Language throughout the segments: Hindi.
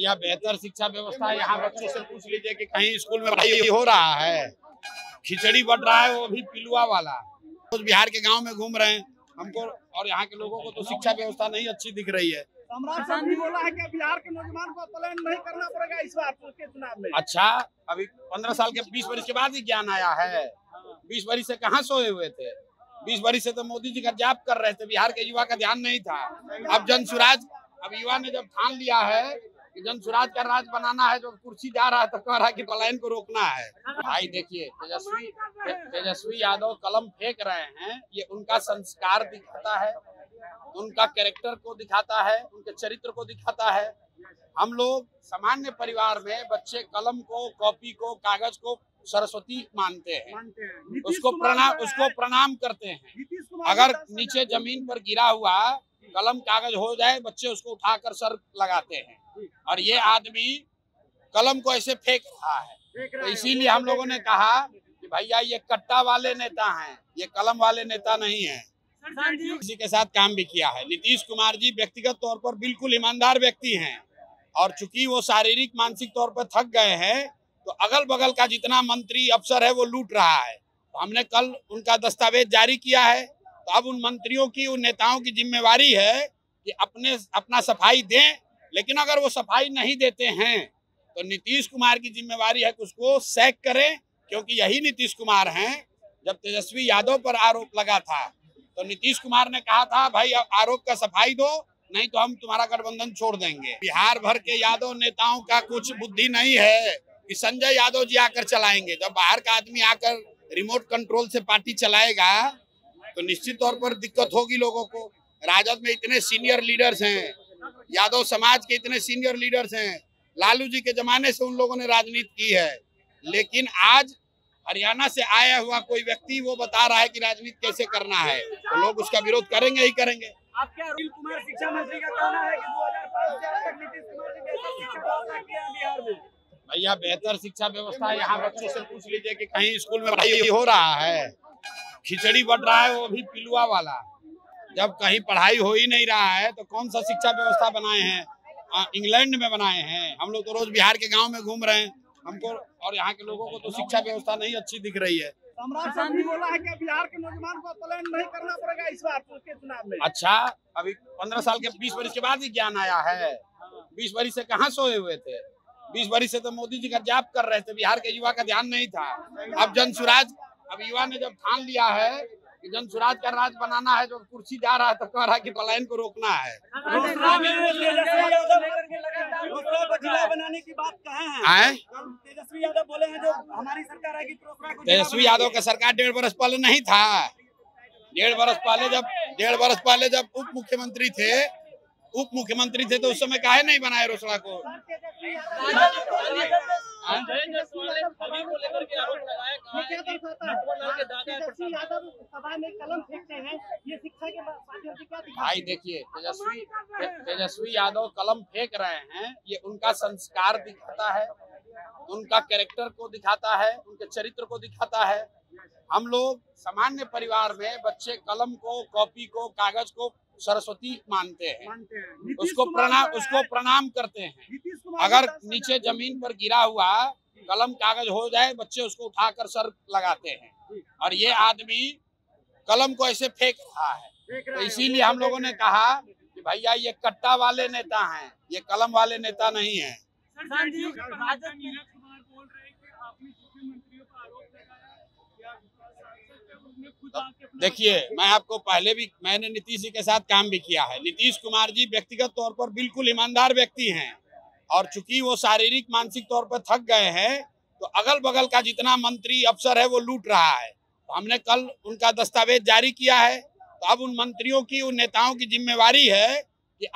भैया बेहतर शिक्षा व्यवस्था यहाँ बच्चों से पूछ लीजिए कि कहीं स्कूल में पढ़ाई हो रहा है। खिचड़ी बट रहा है, वो भी पिलुआ वाला। कुछ बिहार के गांव में घूम रहे हैं, हमको और यहाँ के लोगों को तो शिक्षा व्यवस्था नहीं अच्छी दिख रही है। सम्राट साहब भी बोला है कि बिहार के नौजवान को पलायन नहीं करना पड़ेगा इस बार के चुनाव में। अच्छा, अभी 15 साल के 20 वर्ष के बाद ही ज्ञान आया है। 20 वर्ष से कहाँ सोए हुए थे? 20 वर्ष से तो मोदी जी का जाप कर रहे थे, बिहार के युवा का ध्यान नहीं था। अब जनसुराज, अब युवा ने जब ठान लिया है कि जनसुराज का राज बनाना है, जो कुर्सी जा रहा है तो कह रहा है कि पलायन को रोकना है। भाई देखिए, तेजस्वी यादव कलम फेंक रहे हैं, ये उनका संस्कार दिखाता है, उनका कैरेक्टर को दिखाता है, उनके चरित्र को दिखाता है। हम लोग सामान्य परिवार में बच्चे कलम को, कॉपी को, कागज को सरस्वती मानते हैं, उसको प्रणाम करते हैं। अगर नीचे जमीन पर गिरा हुआ कलम कागज हो जाए, बच्चे उसको उठाकर सर लगाते हैं। और ये आदमी कलम को ऐसे फेंक रहा है, तो इसीलिए हम लोगों ने कहा कि भैया ये कट्टा वाले नेता हैं, ये कलम वाले नेता नहीं है। किसी के साथ काम भी किया है। नीतीश कुमार जी व्यक्तिगत तौर पर बिल्कुल ईमानदार व्यक्ति हैं, और चूंकि वो शारीरिक मानसिक तौर पर थक गए हैं, तो अगल बगल का जितना मंत्री अफसर है वो लूट रहा है। तो हमने कल उनका दस्तावेज जारी किया है। तो अब उन मंत्रियों की, उन नेताओं की जिम्मेवारी है कि अपना सफाई दें, लेकिन अगर वो सफाई नहीं देते हैं तो नीतीश कुमार की जिम्मेवारी है कि उसको सैक करें, क्योंकि यही नीतीश कुमार हैं। जब तेजस्वी यादव पर आरोप लगा था तो नीतीश कुमार ने कहा था भाई आरोप का सफाई दो, नहीं तो हम तुम्हारा गठबंधन छोड़ देंगे। बिहार भर के यादव नेताओं का कुछ बुद्धि नहीं है कि संजय यादव जी आकर चलाएंगे। जब बाहर का आदमी आकर रिमोट कंट्रोल से पार्टी चलाएगा तो निश्चित तौर पर दिक्कत होगी लोगों को। राजद में इतने सीनियर लीडर्स हैं, यादव समाज के इतने सीनियर लीडर्स हैं, लालू जी के जमाने से उन लोगों ने राजनीति की है, लेकिन आज हरियाणा से आया हुआ कोई व्यक्ति वो बता रहा है कि राजनीति कैसे करना है, तो लोग उसका विरोध करेंगे ही करेंगे। आप क्या अनिल कुमार शिक्षा मंत्री का कहना है कि 2005 से अब तक नीतीश कुमार ने बेहतर शिक्षा व्यवस्था किया है बिहार में? भैया बेहतर शिक्षा व्यवस्था यहाँ बच्चों से पूछ लीजिए कि कहीं स्कूल में पढ़ाई हो रहा है। खिचड़ी बट रहा है, वो भी पिलुआ वाला। जब कहीं पढ़ाई हो ही नहीं रहा है तो कौन सा शिक्षा व्यवस्था बनाए हैं? इंग्लैंड में बनाए हैं। हम लोग तो रोज बिहार के गांव में घूम रहे हैं, हमको और यहाँ के लोगों को तो शिक्षा व्यवस्था नहीं अच्छी दिख रही है। सम्राट साहब भी बोला है कि बिहार के नौजवान को पलायन नहीं करना पड़ेगा इस बार के चुनाव में। अच्छा, अभी 15 साल के 20 वर्ष के बाद ही ज्ञान आया है। 20 वर्ष से कहाँ सोए हुए थे? 20 वर्ष से तो मोदी जी का जाप कर रहे थे, बिहार के युवा का ध्यान नहीं था। अब जनसुराज, अब युवा ने जब ठान लिया है कि जनसुराज का राज बनाना है, जो कुर्सी जा रहा है तो कह रहा है कि पलायन को रोकना है। जिला बनाने की बात कहाँ है? तेजस्वी यादव बोले हैं जो हमारी सरकार आएगी तो तेजस्वी यादव का सरकार 1.5 वर्ष पहले नहीं था। 1.5 वर्ष पहले जब उप मुख्यमंत्री थे तो उस समय काहे नहीं बनाए रोसड़ा को? भाई देखिए, तेजस्वी यादव कलम फेंक रहे हैं, ये उनका संस्कार दिखाता है, उनका कैरेक्टर को दिखाता है, उनके चरित्र को दिखाता है। हम लोग सामान्य परिवार में बच्चे कलम को, कॉपी को, कागज को सरस्वती मानते हैं, उसको प्रणाम करते हैं। अगर नीचे जमीन पर गिरा हुआ कलम कागज हो जाए, बच्चे उसको उठाकर सर लगाते हैं। और ये आदमी कलम को ऐसे फेंक रहा है, तो इसीलिए हम लोगों ने कहा कि भैया ये कट्टा वाले नेता हैं, ये कलम वाले नेता नहीं है। देखिए, मैं आपको पहले भी, मैंने नीतीश जी के साथ काम भी किया है। नीतीश कुमार जी व्यक्तिगत तौर पर बिल्कुल ईमानदार व्यक्ति हैं, और चूंकि वो शारीरिक मानसिक तौर पर थक गए हैं, तो अगल बगल का जितना मंत्री अफसर है वो लूट रहा है। तो हमने कल उनका दस्तावेज जारी किया है। तो अब उन मंत्रियों की, उन नेताओं की जिम्मेवारी है कि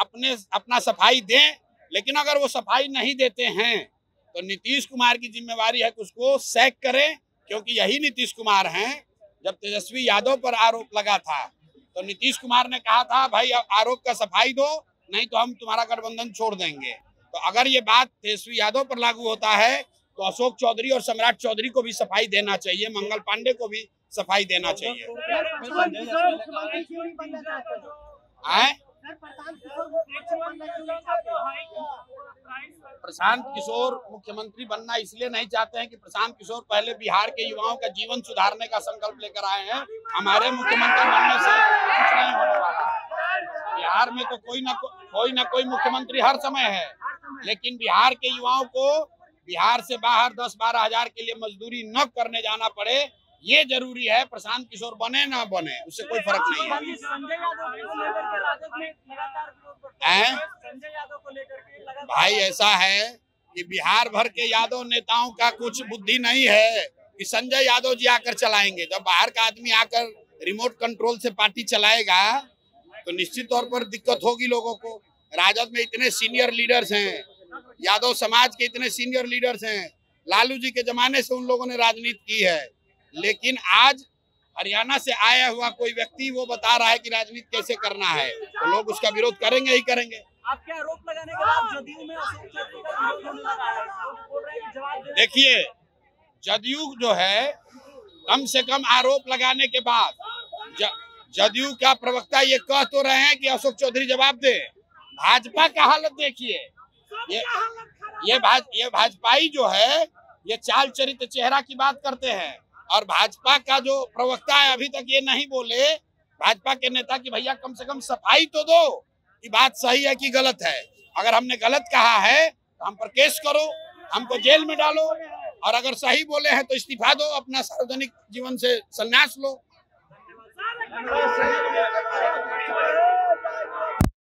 अपना सफाई दें, लेकिन अगर वो सफाई नहीं देते हैं तो नीतीश कुमार की जिम्मेवारी है कि उसको सैक करें, क्योंकि यही नीतीश कुमार हैं। जब तेजस्वी यादव पर आरोप लगा था तो नीतीश कुमार ने कहा था भाई आरोप का सफाई दो, नहीं तो हम तुम्हारा गठबंधन छोड़ देंगे। तो अगर ये बात तेजस्वी यादव पर लागू होता है तो अशोक चौधरी और सम्राट चौधरी को भी सफाई देना चाहिए, मंगल पांडे को भी सफाई देना चाहिए। प्रशांत किशोर मुख्यमंत्री बनना इसलिए नहीं चाहते हैं कि प्रशांत किशोर पहले बिहार के युवाओं का जीवन सुधारने का संकल्प लेकर आए हैं। हमारे मुख्यमंत्री बनने से कुछ नहीं होने वाला। बिहार में तो कोई ना कोई मुख्यमंत्री हर समय है, लेकिन बिहार के युवाओं को बिहार से बाहर 10-12 हजार के लिए मजदूरी न करने जाना पड़े, ये जरूरी है। प्रशांत किशोर बने ना बने उससे कोई फर्क नहीं है। भाई ऐसा है कि बिहार भर के यादव नेताओं का कुछ बुद्धि नहीं है कि संजय यादव जी आकर चलाएंगे। जब बाहर का आदमी आकर रिमोट कंट्रोल से पार्टी चलाएगा तो निश्चित तौर पर दिक्कत होगी लोगों को। राजद में इतने सीनियर लीडर्स हैं, यादव समाज के इतने सीनियर लीडर्स हैं, लालू जी के जमाने से उन लोगों ने राजनीति की है, लेकिन आज हरियाणा से आया हुआ कोई व्यक्ति वो बता रहा है कि राजनीति कैसे करना है, तो लोग उसका विरोध करेंगे ही करेंगे। आपके आरोप लगाने के बाद जदयू में अशोक चौधरी का विरोध होने लगा है, बोल रहे हैं कि जवाब दे। देखिए, जदयू जो है कम से कम आरोप लगाने के बाद जदयू का प्रवक्ता ये कह तो रहे हैं कि अशोक चौधरी जवाब दे। भाजपा का हालत देखिए, ये भाजपाई जो है ये चाल चरित्र चेहरा की बात करते हैं, और भाजपा का जो प्रवक्ता है अभी तक ये नहीं बोले भाजपा के नेता कि भैया कम से कम सफाई तो दो कि बात सही है कि गलत है। अगर हमने गलत कहा है तो हम पर केस करो, हमको जेल में डालो, और अगर सही बोले हैं तो इस्तीफा दो, अपना सार्वजनिक जीवन से संन्यास लो।